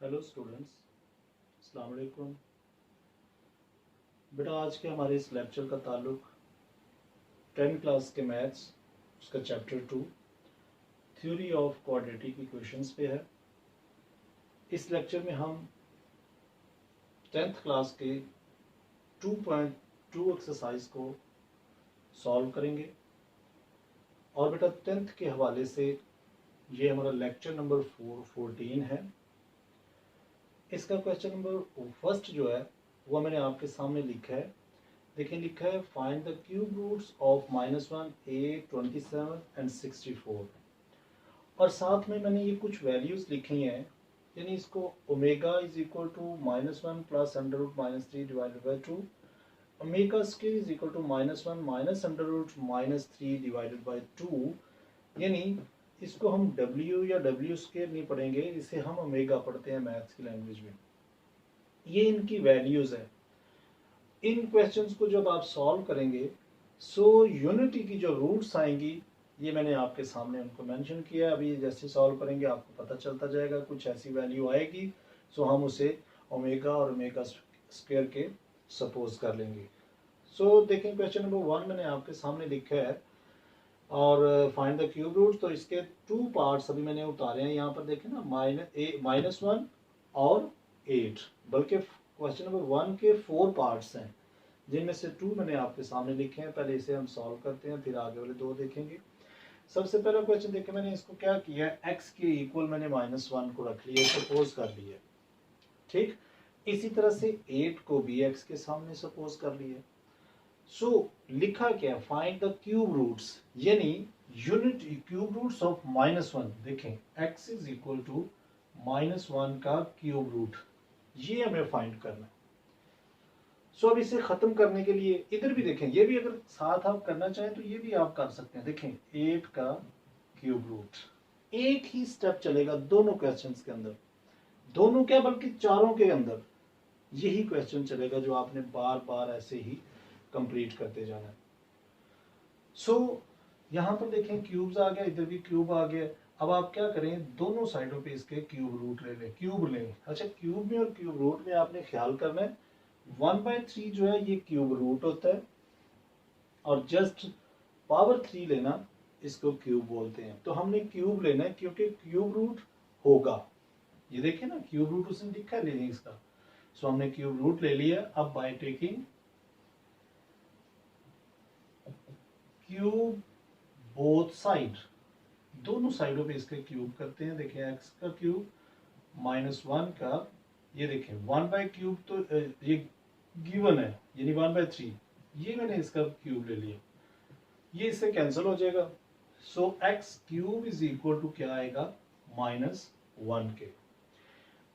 Hello students, अस्सलाम वालेकुम। बेटा आज के हमारे इस लेक्चर का ताल्लुक 10th क्लास के मैथ्स उसका chapter 2 theory of quadratic equations पे है। इस लेक्चर में हम 10th क्लास के 2.2 एक्सरसाइज को सॉल्व करेंगे और बेटा 10th के हवाले से ये हमारा लेक्चर नंबर 14 है। इसका क्वेश्चन नंबर फर्स्ट जो है वो मैंने आपके सामने लिखा है। देखिए लिखा है find the cube roots of -1, 8, 27 and 64 और साथ में मैंने ये कुछ वैल्यूज लिखी हैं, यानी इसको omega is equal to -1 plus under root -3 divided by 2, omega square is equal to -1 minus under root -3 divided by 2। यानी इसको हम W या W स्क्वायर नहीं पढ़ेंगे, इसे हम ओमेगा पढ़ते हैं मैथ्स की लैंग्वेज में। ये इनकी वैल्यूज है। इन क्वेश्चंस को जब आप सॉल्व करेंगे सो यूनिटी की जो रूट्स आएंगी ये मैंने आपके सामने उनको मेंशन किया। अभी जैसे सॉल्व करेंगे आपको पता चलता जाएगा, कुछ ऐसी वैल्यू आएगी सो हम उसे ओमेगा और ओमेगा स्क्वायर के सपोज कर लेंगे। सो देखें क्वेश्चन नंबर 1 मैंने आपके सामने लिखा है और फाइंड द क्यूब रूट। तो इसके 2 पार्ट्स अभी मैंने उतारे हैं यहाँ पर। देखें ना -1 और 8, बल्कि क्वेश्चन नंबर 1 के 4 पार्ट्स हैं जिनमें से 2 मैंने आपके सामने लिखे हैं। पहले इसे हम सॉल्व करते हैं, फिर आगे वाले 2 देखेंगे। सबसे पहला क्वेश्चन देखें, मैंने इसको क्या किया है, x के इक्वल मैंने -1 को रख लिया, सपोज कर लिया। ठीक, इसी तरह से 8 को भी x के सामने सपोज कर लिया। सो लिखा क्या, फाइंड द क्यूब रूट्स, यानी यूनिट क्यूब रूट्स ऑफ -1। देखें x इज इक्वल टू -1 का क्यूब रूट, ये हमें फाइंड करना है। सो अब इसे खत्म करने के लिए इधर भी देखें, ये भी अगर साथ आप करना चाहें तो ये भी आप कर सकते हैं। देखें 8 का क्यूब रूट, एक ही स्टेप चलेगा दोनों क्वेश्चंस के अंदर, दोनों क्या बल्कि चारों के अंदर यही क्वेश्चन चलेगा जो आपने बार बार ऐसे ही कंप्लीट करते जाना है। सो यहां पर देखें क्यूब्स आ गया, इधर भी क्यूब आ गया। अब आप क्या करें, दोनों साइडों पे इसके क्यूब रूट ले लें, क्यूब लें। अच्छा, क्यूब में और क्यूब रूट में आपने ख्याल करना है 1/3 जो है ये क्यूब रूट होता है और जस्ट पावर 3 लेना इसको क्यूब बोलते हैं। तो हमने क्यूब लेना है क्योंकि क्यूब रूट होगा, ये देखिए ना क्यूब रूट उसने लिखा है लेने इसका। सो हमने क्यूब रूट ले लिया। अब bye taking cube both side, दोनों साइडों पे इसके क्यूब करते हैं। देखिए एक्स का क्यूब -1 का, ये देखें 1/क्यूब तो ये गिवन है यानी 1/3, ये मैंने इसका क्यूब ले लिया, ये इससे कैंसिल हो जाएगा। So x cube is equal to क्या आएगा, -1 के।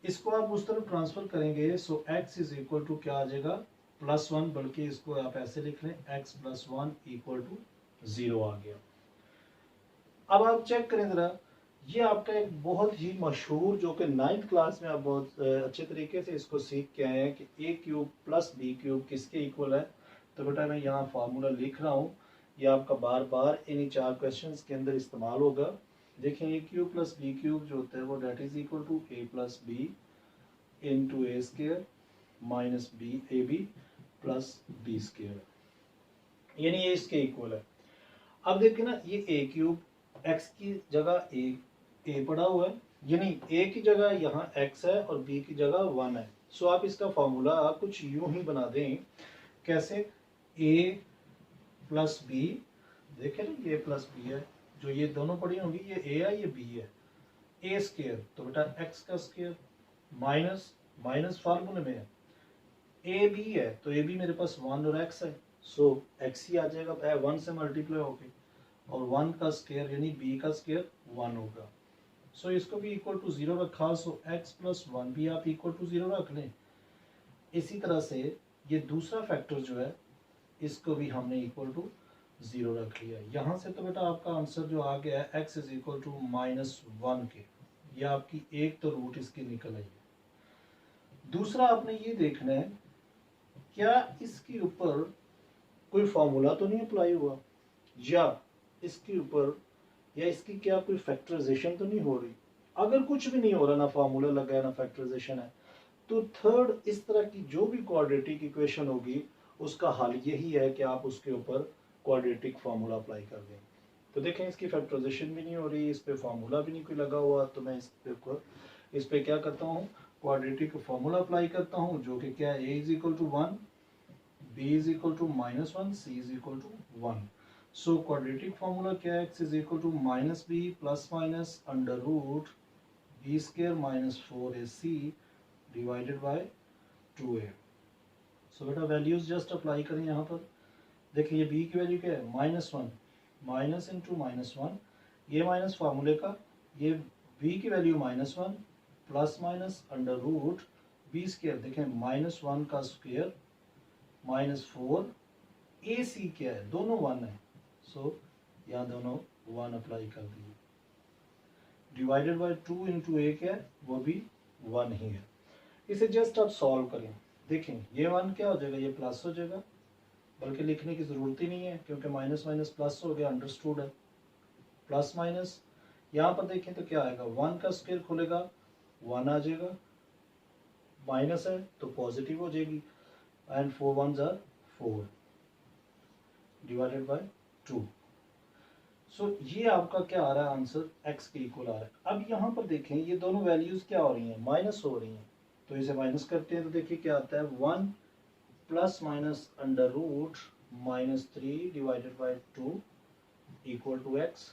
इसको आप उस तरफ ट्रांसफर करेंगे सो एक्स इज इक्वल टू क्या आ जाएगा, +1, बल्कि इसको आप ऐसे लिख लें x + 1 = 0 आ गया। अब आप चेक करें जरा, ये आपका एक बहुत ही मशहूर, जो कि 9th क्लास में आप बहुत अच्छे तरीके से इसको सीख के आए हैं कि a³ + b³ किसके इक्वल है। तो बेटा मैं यहाँ फार्मूला लिख रहा हूँ, ये आपका बार बार इन्हीं 4 क्वेश्चंस के अंदर इस्तेमाल होगा। देखें a³ + b³ जो होता है वो that is equal to a + b × a² - ab + b², यानी ये इसके इक्वल है। अब देखिए ना, ये a³ x की जगह a पड़ा हुआ है, यानी a की जगह यहाँ x है और b की जगह 1 है। सो आप इसका फॉर्मूला कुछ यूं ही बना दें, कैसे, a + b, देखें ना a + b है, जो ये दोनों पड़ी होंगी, ये a है ये b है, a², तो बेटा x का स्क्वायर माइनस माइनस फार्मूले में है, ए बी है तो ए बी मेरे पास 1 और x है, सो x ही आ जाएगा 1 से मल्टीप्लाई होके, और 1 का स्क्वायर यानी b का स्क्वायर 1 होगा। सो इसको भी इक्वल टू 0 रखा, सो x + 1 भी आप इक्वल टू 0 रख लें। इसी तरह से ये दूसरा फैक्टर जो है इसको भी हमने इक्वल टू 0 रख लिया। यहाँ से तो बेटा आपका आंसर जो आ गया है x = -1 के, ये आपकी एक तो रूट इसकी निकल आई है। दूसरा आपने ये देखना है क्या इसके ऊपर कोई फॉर्मूला तो नहीं अप्लाई हुआ, या इसके ऊपर या इसकी क्या कोई फैक्टराइजेशन तो नहीं हो रही। अगर कुछ भी नहीं हो रहा, ना फार्मूला लगा है ना फैक्टराइजेशन है, तो थर्ड इस तरह की जो भी क्वाड्रेटिक इक्वेशन होगी उसका हल यही है कि आप उसके ऊपर क्वाड्रेटिक फार्मूला अप्लाई कर दें। तो देखें इसकी फैक्टराइजेशन भी नहीं हो रही, इस पे फार्मूला भी नहीं कोई लगा हुआ, तो मैं इस पे क्या करता हूँ, क्वाड्रेटिक फार्मूला अप्लाई करता हूँ, जो कि क्या है, a is equal to 1, b is equal to -1, c is equal to 1। So quadratic formula क्या है, x is equal to -b plus minus under root b square minus 4ac divided by 2a। So बेटा values just apply करें यहाँ पर। देखिए ये b की value क्या है, -1, माइनस इंटू -1, ये माइनस फार्मूले का, ये b की value -1 plus minus under root b square, देखें -1 का स्क्वायर -4, ac क्या है, दोनों 1 है, सो यहाँ दोनों 1 अप्लाई कर दिए, डिवाइडेड बाय 2 इंटू a क्या है, वो भी 1 ही है। इसे जस्ट आप सॉल्व करें, देखें ये 1 क्या हो जाएगा, ये प्लस हो जाएगा, बल्कि लिखने की ज़रूरत ही नहीं है क्योंकि माइनस माइनस प्लस हो गया, अंडरस्टूड है। प्लस माइनस यहाँ पर देखें तो क्या आएगा, 1 का स्क्वायर खुलेगा 1 आ जाएगा, माइनस है तो पॉजिटिव हो जाएगी, and 4 1s are 4 divided by 2। सो ये आपका क्या आ रहा है आंसर, x के इक्वल आ रहा है। अब यहाँ पर देखें ये दोनों वैल्यूज क्या हो रही हैं, माइनस हो रही हैं, तो इसे माइनस करते हैं तो देखिए क्या आता है, 1 plus minus under root -3 divided by 2 equal to x।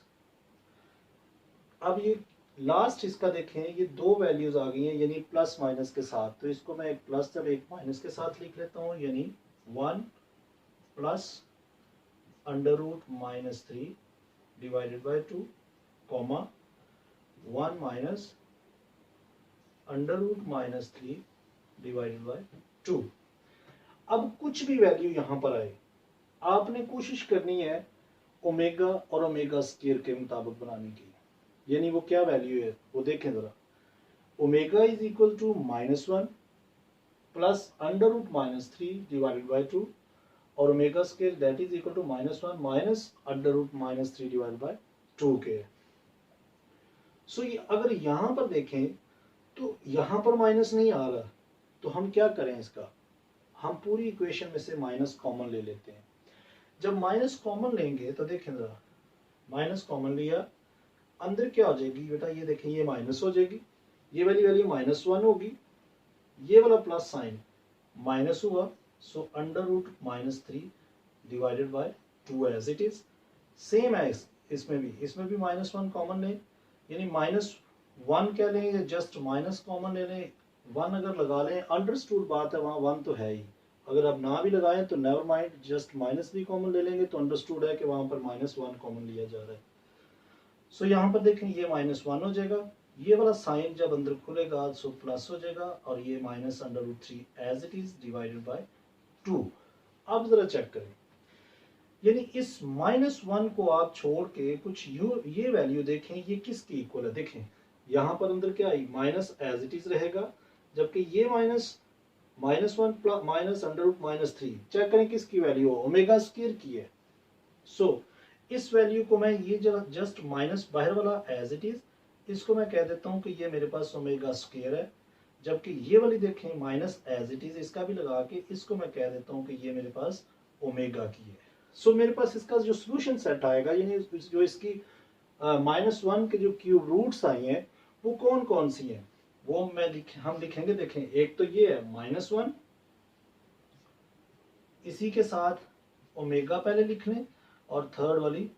अब ये लास्ट इसका देखें, ये दो वैल्यूज आ गई हैं यानी प्लस माइनस के साथ, तो इसको मैं एक प्लस जब एक माइनस के साथ लिख लेता हूँ, यानी 1 plus under root -3 divided by 2 comma 1 minus under root -3 divided by 2। अब कुछ भी वैल्यू यहां पर आए, आपने कोशिश करनी है ओमेगा और ओमेगा स्क्वायर के मुताबिक बनाने की, यानी वो क्या वैल्यू है वो देखें जरा, omega is equal to -1 plus under root -3 divided by 2 और omega square that is equal to -1 minus under root -3 divided by 2 के। सो ये अगर यहां पर देखें तो यहां पर माइनस नहीं आ रहा, तो हम क्या करें इसका, हम पूरी इक्वेशन में से माइनस कॉमन ले लेते हैं। जब माइनस कॉमन लेंगे तो देखें जरा, माइनस कॉमन लिया, अंदर क्या हो जाएगी बेटा, ये देखें ये माइनस हो जाएगी, ये वाली वैल्यू -1 होगी, ये वाला प्लस साइन माइनस हुआ, so under root -3 divided by 2 as it is. Same है इसमें भी -1 कॉमन लें, यानी -1 क्या लें, या जस्ट माइनस कॉमन ले लें, 1 अगर लगा लें, अंडरस्टूड बात है, वहाँ 1 तो है ही, अगर आप ना भी लगाएं तो नेवर माइंड, जस्ट माइनस भी कॉमन ले लेंगे तो अंडरस्टूड है कि वहाँ पर -1 कॉमन लिया जा रहा है। सो यहाँ पर देखें ये -1 हो जाएगा, ये वाला साइन जब अंदर खुलेगा सो प्लस हो जाएगा, और ये minus under root 3 as it is divided by 2। अब जरा चेक करें, यानी इस -1 को आप छोड़ के कुछ ये वैल्यू देखें, ये किसकी इक्वल है, देखें यहाँ पर अंदर क्या आई, माइनस एज इट इज रहेगा, जबकि ये -1 plus minus under root -3, check करें किसकी वैल्यू हो, ओमेगा स्क्वायर की है। सो इस वैल्यू को मैं ये जस्ट माइनस बाहर वाला एज इट इज, इसको मैं कह देता हूँ कि ये मेरे पास ओमेगा स्क्वायर है, जबकि ये वाली देखें माइनस एज इट इज, इसका भी लगा के इसको मैं कह देता हूँ कि ये मेरे पास ओमेगा की है। सो मेरे पास इसका जो सोल्यूशन सेट आएगा, यानी जो इसकी -1 के जो क्यूब रूट्स आई हैं वो कौन कौन सी हैं, वो हम लिखेंगे। देखें एक तो ये है -1, इसी के साथ ओमेगा पहले लिख लें, और थर्ड वाली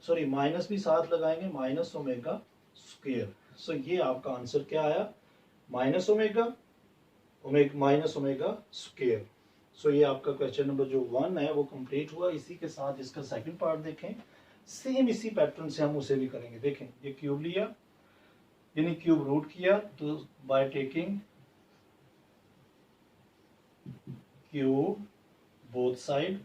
सॉरी माइनस भी साथ लगाएंगे, माइनस ओमेगा स्क्वायर। सो ये आपका आंसर क्या आया, minus omega minus omega square. So ये आपका क्वेश्चन नंबर जो 1 है वो कंप्लीट हुआ। इसी के साथ इसका सेकंड पार्ट देखें, सेम इसी पैटर्न से हम उसे भी करेंगे। देखें ये क्यूब लिया, यानी क्यूब रूट किया, तो bye taking cube both side,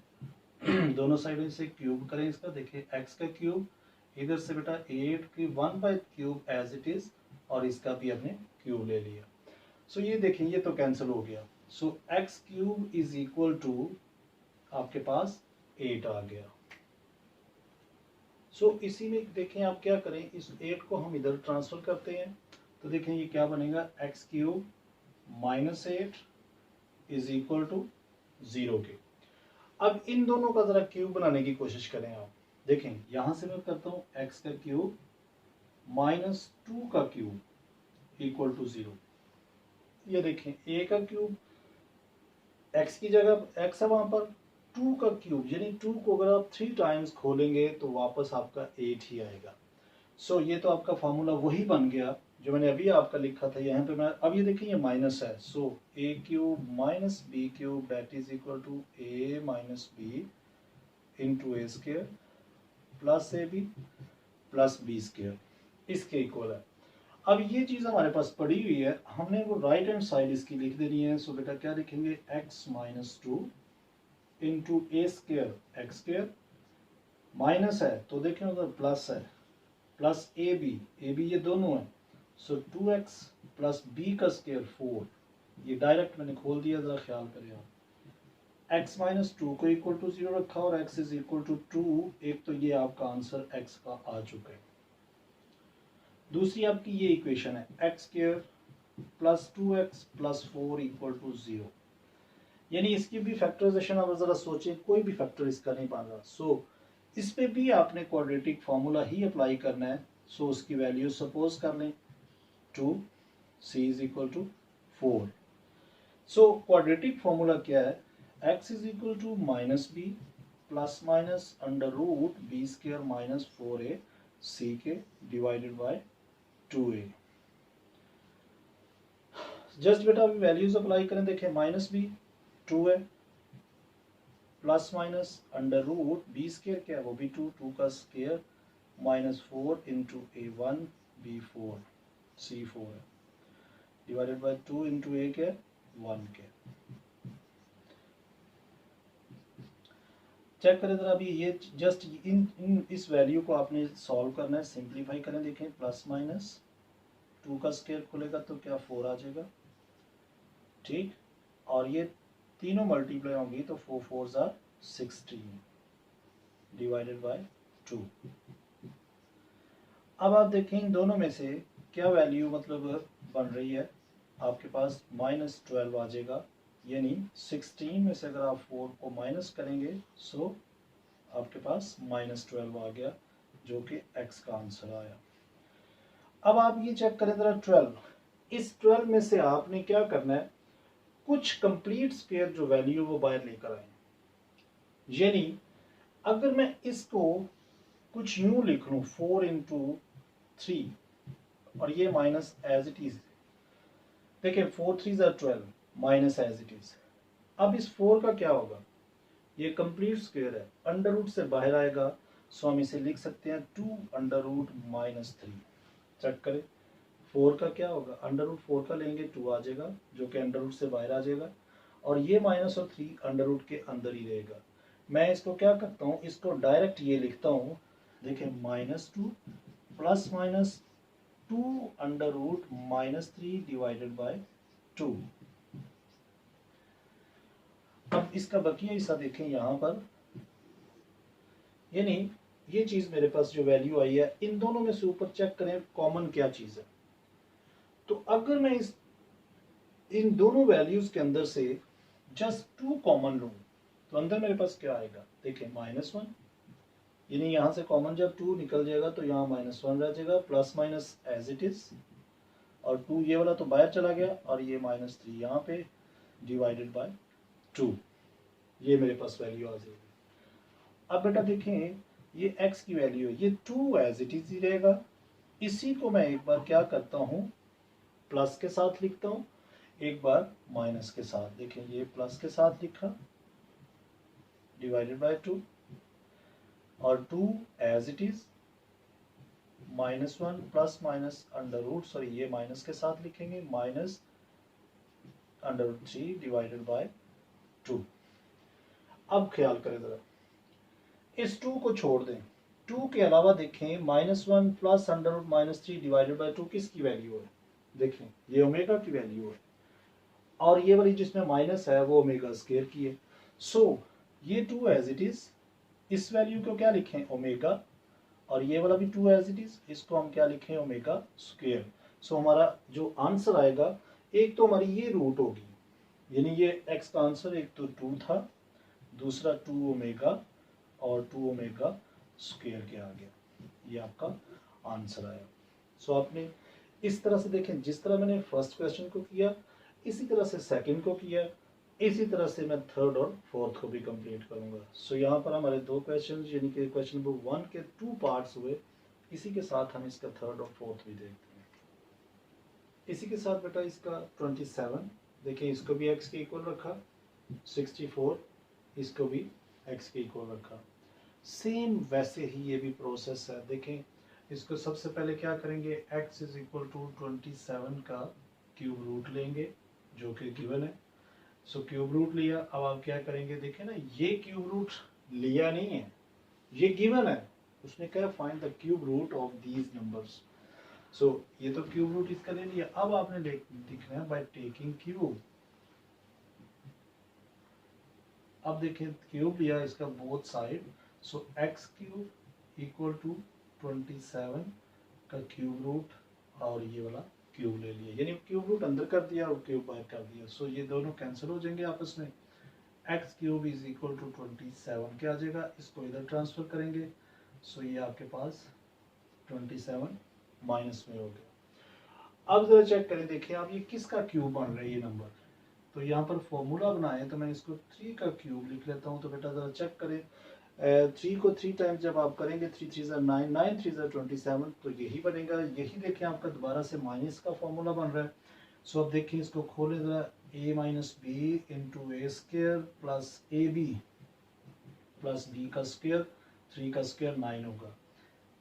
दोनों साइड से क्यूब करें इसका। देखिए x का क्यूब इधर से बेटा 8 की 1/3 एज इट इज, और इसका भी हमने क्यूब ले लिया। सो ये देखें ये तो कैंसिल हो गया, so x cube is equal to आपके पास 8 आ गया। सो इसी में देखें आप क्या करें, इस 8 को हम इधर ट्रांसफर करते हैं, तो देखें ये क्या बनेगा, x cube minus 8 is equal to 0 के। अब इन दोनों का जरा क्यूब बनाने की कोशिश करें आप। देखें यहां से मैं करता हूं एक्स का क्यूब माइनस 2 का क्यूब इक्वल टू 0। ये देखें ए का क्यूब, एक्स की जगह एक्स है वहां पर, 2 का क्यूब यानी 2 को अगर आप 3 टाइम्स खोलेंगे तो वापस आपका 8 ही आएगा। सो ये तो आपका फॉर्मूला वही बन गया जो मैंने अभी आपका लिखा था यहाँ पे। मैं अब ये देखिए ये माइनस है, so a cube minus b cube that is equal to a minus b into a square plus a b plus b square, इसके इक्वल है। अब ये चीज हमारे पास पड़ी हुई है, हमने वो राइट हैंड साइड इसकी लिख देनी है। सो बेटा क्या लिखेंगे, x minus 2 into a square x square, minus है तो देखें उधर प्लस है, प्लस ए बी ये दोनों है। सो 2x प्लस बी का स्क्वायर 4, ये डायरेक्ट मैंने खोल दिया, जरा ख्याल करें आप। x माइनस 2 को इक्वल टू 0 रखा और x इज इक्वल टू 2, एक तो ये आपका आंसर x का आ चुका है। दूसरी आपकी ये इक्वेशन है x square plus 2x plus 4 equal to 0, यानी इसकी भी फैक्टराइजेशन आप जरा सोचें, कोई भी फैक्टर इसका नहीं बन रहा। सो इस पे भी आपने क्वाड्रेटिक फॉर्मूला ही अप्लाई करना है। सो उसकी वैल्यू सपोज कर लें 2, c is equal to 4। So quadratic formula क्या है, x is equal to minus b plus minus under root b square minus 4a c के डिवाइडेड बाय 2a। जस्ट बेटा अभी वैल्यूज अप्लाई करें, देखें माइनस बी 2 है, plus minus under root b square क्या है वो भी 2 का square minus 4 into a1 b4 c4 है डिवाइडेड बाय 2 इंटू ए के 1 के। चेक करें जरा, अभी ये जस्ट इन इस वैल्यू को आपने सॉल्व करना है, सिंप्लीफाई करें। देखें प्लस माइनस 2 का स्क्वायर खुलेगा तो क्या 4 आ जाएगा, ठीक, और ये तीनों मल्टीप्लाई होंगी तो 4 4 आर 16 डिवाइडेड बाय 2। अब आप देखें इन दोनों में से क्या वैल्यू मतलब बन रही है, आपके पास माइनस 12 आ जाएगा, यानी 16 में से अगर आप 4 को माइनस करेंगे सो आपके पास माइनस 12 आ गया, जो कि x का आंसर आया। अब आप ये चेक करें जरा 12, इस 12 में से आपने क्या करना है, कुछ कंप्लीट स्क्वायर जो वैल्यू वो बाहर लेकर आए। यानी अगर मैं इसको कुछ यूं लिख लूं 4 इंटू 3 और ये माइनस एज इट इज, देखिए 4 3 12 माइनस एज इट इज। अब इस 4 का क्या होगा, ये कंप्लीट स्क्वायर है, अंडर रूट से बाहर आएगा, सो हम इसे लिख सकते हैं 2 अंडर रूट माइनस 3। चेक करें 4 का क्या होगा, अंडर रूट 4 का लेंगे 2 आ जाएगा जो कि अंडर रूट से बाहर आ जाएगा, और ये माइनस और 3 अंडर रूट के अंदर ही रहेगा। मैं इसको क्या करता हूँ, इसको डायरेक्ट ये लिखता हूँ, देखें minus 2 plus minus 2 under root minus 3 divided by 2। अब इसका बकिया हिस्सा देखें यहाँ पर, यानी ये चीज मेरे पास जो वैल्यू आई है, इन दोनों में से ऊपर चेक करें कॉमन क्या चीज है। तो अगर मैं इस इन दोनों वैल्यूज के अंदर से जस्ट 2 कॉमन लूं तो अंदर मेरे पास क्या आएगा, देखें -1, यानी यहां से कॉमन जब 2 निकल जाएगा तो यहाँ -1 रह जाएगा, plus minus as it is, और 2 ये वाला तो बाहर चला गया, और ये -3 यहाँ पे डिवाइडेड बाय 2, ये मेरे पास वैल्यू आ जाएगी। अब बेटा देखें ये x की वैल्यू है, ये 2 एज इट इज ही रहेगा, इसी को मैं एक बार क्या करता हूँ प्लस के साथ लिखता हूँ, एक बार माइनस के साथ। देखें ये प्लस के साथ लिखा डिवाइडेड बाय 2, और 2 as it is, -1 plus minus under root, sorry ये माइनस के साथ लिखेंगे, minus under root 3 divided by 2। अब ख्याल करें जरा, इस 2 को छोड़ दें, 2 के अलावा देखें -1 plus under root -3 divided by 2 किसकी वैल्यू है, देखें ये ओमेगा की वैल्यू है, और ये वाली जिसमें माइनस है वो ओमेगा स्क्वायर की है। सो ये 2 एज इट इज, इस वैल्यू को क्या लिखें ओमेगा, और ये वाला भी 2 एज इट इज, इसको हम क्या लिखें ओमेगा स्क्वायर। सो हमारा जो आंसर आएगा, एक तो हमारी ये रूट होगी, यानी ये x का आंसर एक तो 2 था, दूसरा 2 ओमेगा और 2 ओमेगा स्क्वायर के आ गया, ये आपका आंसर आया। सो आपने इस तरह से देखें, जिस तरह मैंने फर्स्ट क्वेश्चन को किया इसी तरह से सेकंड को किया, इसी तरह से मैं थर्ड और फोर्थ को भी कंप्लीट करूंगा। सो यहाँ पर हमारे दो क्वेश्चन, यानी कि क्वेश्चन नंबर 1 के 2 पार्ट्स हुए, इसी के साथ हम इसका थर्ड और फोर्थ भी देखते हैं। इसी के साथ बेटा इसका 27 देखिए, इसको भी x के इक्वल रखा, 64 इसको भी x के इक्वल रखा। सेम वैसे ही ये भी प्रोसेस है। देखें, इसको सबसे पहले क्या करेंगे, x इज इक्वल टू 27 का क्यूब रूट लेंगे जो कि गिवन है। सो क्यूब रूट लिया, अब आप क्या करेंगे, देखें ना, ये क्यूब रूट लिया नहीं है, ये गिवन है, उसने कहा find the cube root of these numbers. So ये तो क्यूब रूट इसका ले लिया, अब आपने लिखना है बाय टेकिंग क्यूब। अब देखें क्यूब लिया इसका both side, so x cube equal to 27 का क्यूब रूट और ये वाला क्यूब ले लिया, यानी क्यूब रूट अंदर कर दिया और क्यूब बाहर कर दिया। सो ये दोनों कैंसिल हो जाएंगे आपस में, x cube is equal to 27 क्या आ जाएगा, इसको इधर ट्रांसफर करेंगे। सो ये आपके पास 27 माइनस में हो गया। अब जरा चेक करें, देखिए आप ये किसका क्यूब बन रहा है ये नंबर, तो यहाँ पर फॉर्मूला बनाए तो मैं इसको 3 का क्यूब लिख लेता हूँ। तो बेटा जरा चेक करें, 3 को 3 टाइम्स जब आप करेंगे, 3 3 9, 9 3 27, तो यही बनेगा। यही देखें आपका दोबारा से माइनस का फॉर्मूला बन रहा है। सो अब देखिए इसको खोले जरा, a minus b into a square plus a b plus b का स्क्र, 3 का स्क्र 9 होगा।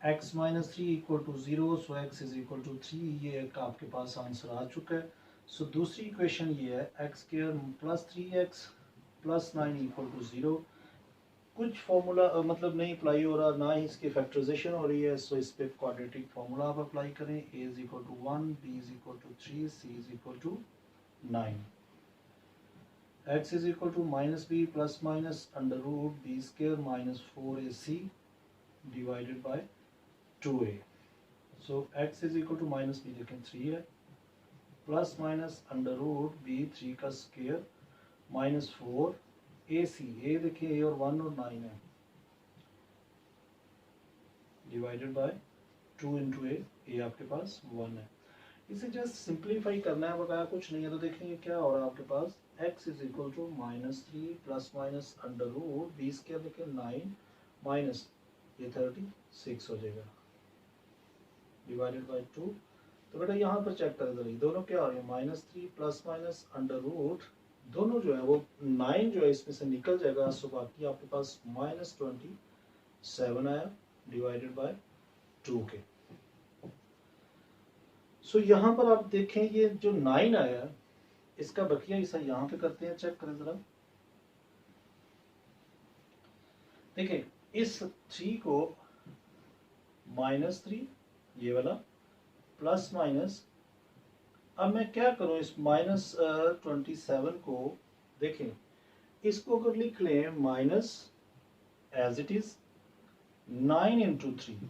x minus 3 equal to 0, so x is equal to 3, ये आपके पास आंसर आ चुका है। सो दूसरी इक्वेशन ये है, x square plus 3x plus 9 equal to 0। कुछ फॉर्मूला मतलब नहीं अप्लाई हो रहा, ना ही इसकी फैक्टराइजेशन हो रही है। सो इस पे क्वाड्रेटिक फॉर्मूला आप अप्लाई करें, a is equal to 1, b is equal to 3, c is equal to 9। x is equal to minus b plus minus under root b square minus 4ac divided by 2a। So x is equal to minus b देखें 3 है, plus minus under root b 3 का square minus 4 ए सी, ए देखिए ए और 1 और 9 है, divided by 2 into ए आपके पास 1 है। इसे जस्ट सिंप्लीफाई करना है, बताया कुछ नहीं है। तो देखेंगे क्या हो रहा है आपके पास, x is equal to minus 3 plus minus under root b square देखिए 9 माइनस ये 36 हो जाएगा डिवाइडेड बाय 2। तो बेटा यहाँ पर चेक करें जरा, दोनों क्या हो रहे हैं, minus 3 plus minus under root, दोनों जो है वो 9 जो है इसमें से निकल जाएगा। सो बाकी आपके पास माइनस 27 आया डिवाइडेड बाय 2 के। सो यहाँ पर आप देखें ये जो 9 आया इसका बकिया हिस्सा यहाँ पे करते हैं, चेक करें जरा। देखिए इस 3 को माइनस 3 ये वाला प्लस माइनस, अब मैं क्या करूं इस माइनस 27 को, देखें इसको अगर लिख लें minus as it is 9 into 3,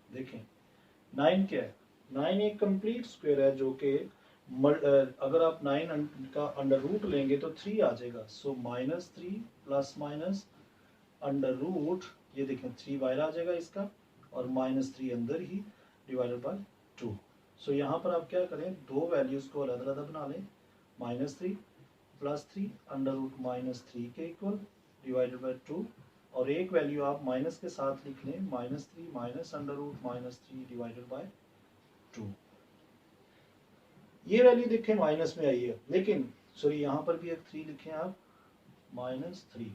देखें 9 क्या है, 9 एक कंप्लीट स्क्वायर है जो कि अगर आप 9 का अंडर रूट लेंगे तो 3 आ जाएगा। So minus 3 plus minus under root, ये देखें 3 बाहर आ जाएगा इसका और माइनस 3 अंदर ही डिवाइडेड बाय 2। सो यहाँ पर आप क्या करें, दो वैल्यूज को अलग अलग बना लें, minus 3 plus 3 under root minus 3 के इक्वल डिवाइडेड बाय 2, और एक वैल्यू आप माइनस के साथ लिख लें, minus 3 minus under root minus 3 divided by 2। ये वैल्यू देखें माइनस में आई है, लेकिन सॉरी यहाँ पर भी एक 3 लिखें आप, माइनस 3।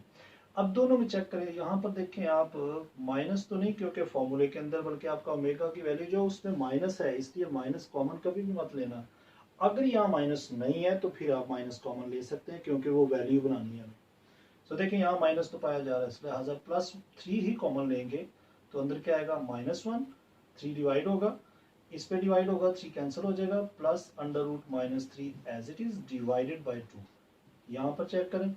अब दोनों में चेक करें, यहाँ पर देखें आप माइनस तो नहीं क्योंकि फॉर्मूले के अंदर, बल्कि आपका ओमेगा की वैल्यू जो उसमें माइनस है, इसलिए माइनस कॉमन कभी भी मत लेना। अगर यहाँ माइनस नहीं है तो फिर आप माइनस कॉमन ले सकते हैं क्योंकि वो वैल्यू बनानी है हमें। तो देखें यहाँ माइनस तो पाया जा रहा है, इसलिए लिहाजा प्लस 3 ही कॉमन लेंगे तो अंदर क्या आएगा, माइनस 1, 3 डिवाइड होगा, इस पे डिवाइड होगा, 3 कैंसिल हो जाएगा, plus under root minus 3 as it is divided by 2। यहाँ पर चेक करें,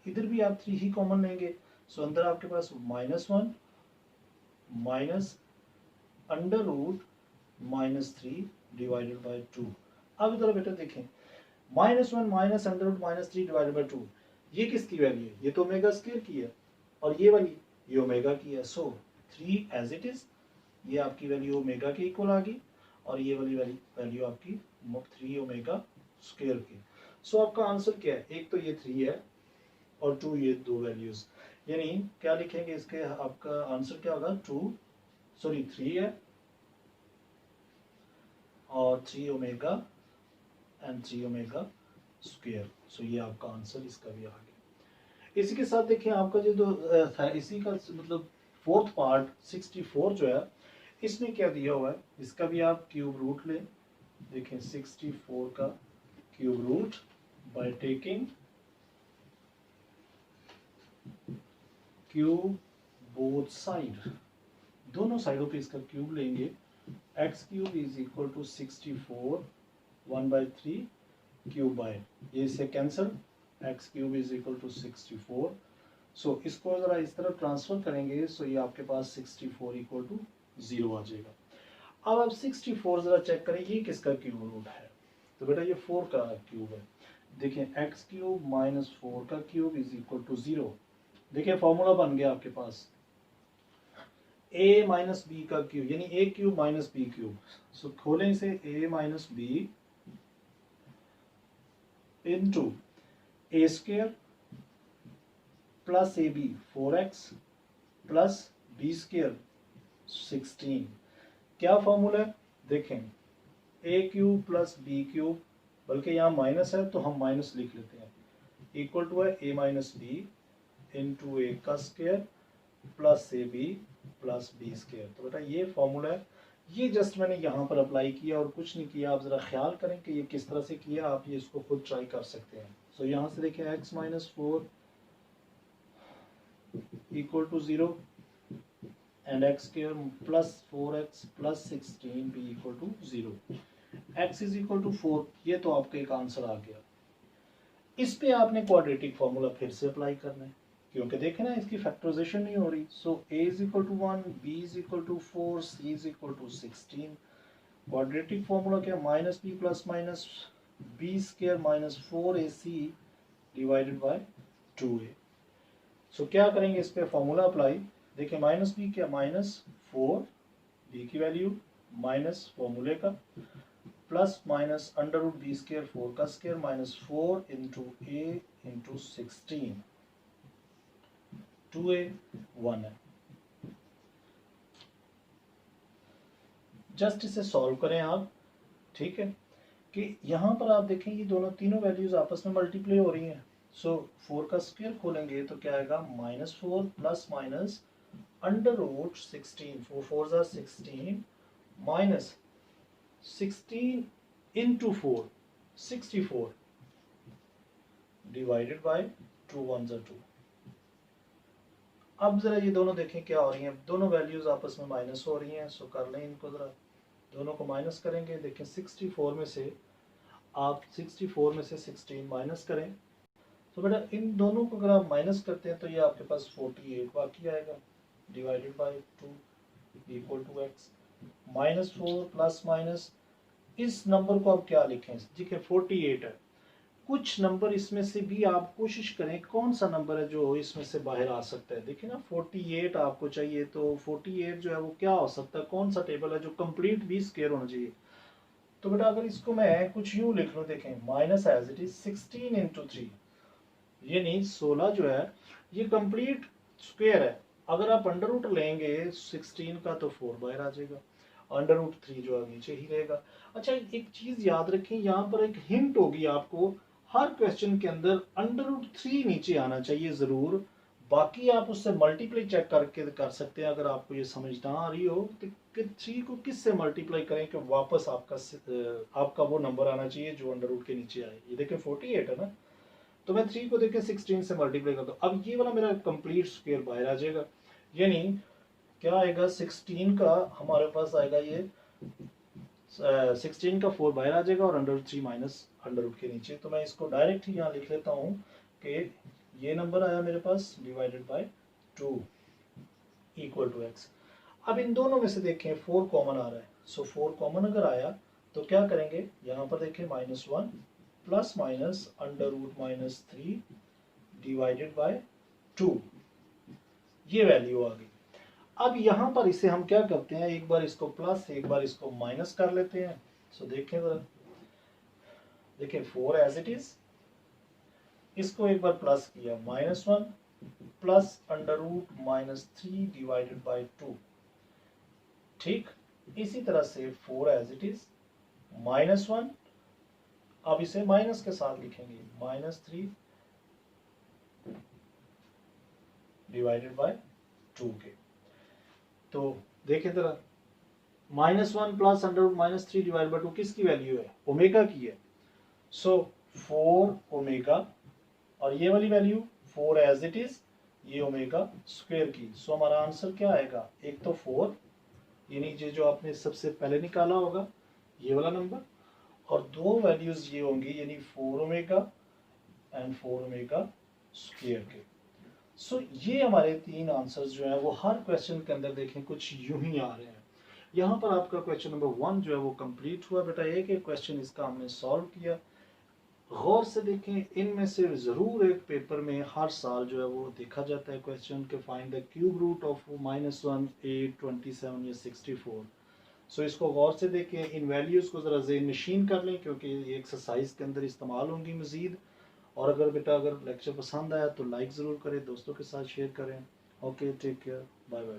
इधर भी आप 3 ही कॉमन लेंगे। सो अंदर आपके पास minus 1 minus under root minus 3 divided by 2। अब इधर बेटा देखें, -1 minus under root -3 divided by 2, ये किसकी वैल्यू है? ये तो ओमेगा स्क्वायर की है, और ये वाली ये ओमेगा की है। सो 3 एज इट इज, ये आपकी वैल्यू ओमेगा के इक्वल आ गई, और ये वाली वैल्यू आपकी 3 ओमेगा स्क्वायर की। सो आपका आंसर क्या है? एक तो ये 3 है और 2 ये दो वैल्यूज, यानी क्या लिखेंगे इसके? आपका आंसर क्या होगा? 3 है और 3 omega and 3 omega square. So ये आपका आंसर इसका भी आ गया। इसी के साथ देखिए आपका जो था, इसी का मतलब फोर्थ पार्ट 64 जो है, इसमें क्या दिया हुआ है, इसका भी आप क्यूब रूट लें। देखें 64 का cube root by taking cube both side, दोनों साइडों पे इसका क्यूब लेंगे। X cube is equal to 64 1/3 cube by, ये इससे cancel, x cube is equal to 64। So इसको जरा इस तरफ ट्रांसफर करेंगे, सो ये आपके पास 64 इक्वल टू 0 आ जाएगा। अब आप 64 जरा चेक करें, ये किसका क्यूब रूट है? तो बेटा ये 4 का क्यूब है। देखिए एक्स क्यूब माइनस 4 का क्यूब इज इक्वल टू 0। देखिए फॉर्मूला बन गया आपके पास a माइनस बी का क्यूब, यानी a cube minus b cube. So खोलें इसे, a minus b into a square plus a b 4x plus b square 16। क्या फॉर्मूला है? देखें a cube plus b cube, बल्कि यहाँ माइनस है तो हम माइनस लिख लेते हैं, इक्वल टू है a minus b into a का square plus a b plus b square. तो बेटा ये फॉर्मूला है, ये जस्ट मैंने यहाँ पर अप्लाई किया और कुछ नहीं किया। आप जरा ख्याल करें कि ये किस तरह से किया, आप ये इसको खुद ट्राई कर सकते हैं। सो यहाँ से देखें x minus 4 equal to 0 and x square plus 4x plus 16 भी equal to 0, x is equal to 4। ये तो आपका एक आंसर आ गया। इस पे आपने क्वाड्रेटिक फॉर्मूला फिर से अप्लाई करना है, क्योंकि देखें ना इसकी फैक्टराइजेशन नहीं हो रही। So a is equal to 1, b is equal to 4, c is equal to 16। Quadratic formula क्या? Minus b plus minus b square minus 4ac divided by 2a। So क्या करेंगे इस पे? Formula apply. देखिए माइनस बी क्या? -4 b की value minus फॉर्मूले का plus minus under root b square 4 का square minus 4 into a into 16, 2a 1 है। जस्ट इसे सॉल्व करें आप, ठीक है, कि यहाँ पर आप देखें ये दोनों तीनों वैल्यूज आपस में मल्टीप्लाई हो रही हैं। सो 4 का स्क्वायर खोलेंगे तो क्या आएगा? -4 प्लस माइनस अंडर रूट 16, 4 4 जा 16 माइनस 16 इंटू 4 64 डिवाइडेड बाय 2 1 जा 2। अब जरा ये दोनों देखें क्या हो रही हैं, दोनों वैल्यूज आपस में माइनस हो रही हैं। सो कर लें इनको, जरा दोनों को माइनस करेंगे। देखें 64 में से आप 64 में से 16 माइनस करें, तो बेटा इन दोनों को अगर आप माइनस करते हैं तो ये आपके पास 48 बाकी आएगा divided by 2 equal to x। -4 plus minus, इस नंबर को आप क्या लिखें? ठीक है 48 है। कुछ नंबर इसमें से भी आप कोशिश करें कौन सा नंबर है जो इसमें से बाहर आ सकता है। देखिए ना 48 आपको चाहिए, तो 48 जो है वो क्या हो सकता है, कौन सा टेबल है जो कंप्लीट बी स्क्वायर होना चाहिए। तो बेटा अगर इसको मैं कुछ यूं लिख लूं, देखें minus as it is 16 into 3, यानी 16 जो है ये कंप्लीट स्क्वायर है। अगर आप अंडर रूट लेंगे 16 का तो 4 बाहर आ जाएगा, अंडर रूट 3 जो है नीचे ही रहेगा। अच्छा एक चीज याद रखें, यहाँ पर एक हिंट होगी आपको, हर क्वेश्चन के अंदर अंडर रूट 3 नीचे आना चाहिए जरूर। बाकी आप उससे मल्टीप्लाई चेक करके कर सकते हैं। अगर आपको ये समझ ना आ रही हो कि 3 को किससे मल्टीप्लाई करें कि वापस आपका वो नंबर आना चाहिए जो अंडर रूट के नीचे आए। ये देखें 48 है ना, तो मैं 3 को देखें 16 से मल्टीप्लाई करता हूँ, अब ये वाला मेरा कंप्लीट स्क्वायर बाहर आ जाएगा। यानी क्या आएगा? 16 का हमारे पास आएगा ये 16 का 4 बाहर आ जाएगा और अंडर 3 माइनस अंडर रूट के नीचे। तो मैं इसको डायरेक्ट ही यहाँ लिख लेता हूँ कि ये नंबर आया मेरे पास divided by 2 equal to x। अब इन दोनों में से देखें 4 कॉमन आ रहा है। सो 4 कॉमन अगर आया तो क्या करेंगे, यहाँ पर देखें -1 प्लस माइनस √-3 डिवाइडेड बाय 2, ये वैल्यू आ गई। अब यहाँ पर इसे हम क्या करते हैं, एक बार इसको प्लस एक बार इसको माइनस कर लेते हैं। सो देखें जरा, देखिए 4 एज इट इज, इसको एक बार प्लस किया -1 प्लस √-3 डिवाइडेड बाय 2, ठीक। इसी तरह से 4 एज इट इज -1, अब इसे माइनस के साथ लिखेंगे -3 डिवाइडेड बाय 2 के। तो देखें जरा, -1 प्लस √-3 डिवाइड बाय 2 किसकी वैल्यू है, ओमेगा की है। सो 4 ओमेगा, और ये वाली वैल्यू 4 एज इट इज, ये ओमेगा स्क्वायर की। सो हमारा आंसर क्या आएगा, एक तो 4 यानी ये जो आपने सबसे पहले निकाला होगा ये वाला नंबर, और दो वैल्यूज ये होंगी यानी 4 ओमेगा एंड 4 ओमेगा स्क्वायर के। सो ये हमारे 3 आंसर्स जो है वो हर क्वेश्चन के अंदर देखें कुछ यूं ही आ रहे हैं। यहाँ पर आपका क्वेश्चन नंबर 1 जो है वो कंप्लीट हुआ बेटा। एक एक क्वेश्चन इसका हमने सॉल्व किया। गौर से देखें, इनमें से ज़रूर एक पेपर में हर साल जो है वो देखा जाता है क्वेश्चन के find the cube root of -1, 8, 27 या 64। सो इसको गौर से देखें, इन वैल्यूज़ को ज़रा ज़हन नशीन कर लें क्योंकि ये एक्सरसाइज के अंदर इस्तेमाल होंगी मज़ीद। और अगर बेटा अगर लेक्चर पसंद आया तो लाइक ज़रूर करें, दोस्तों के साथ शेयर करें। Okay, take care, bye bye.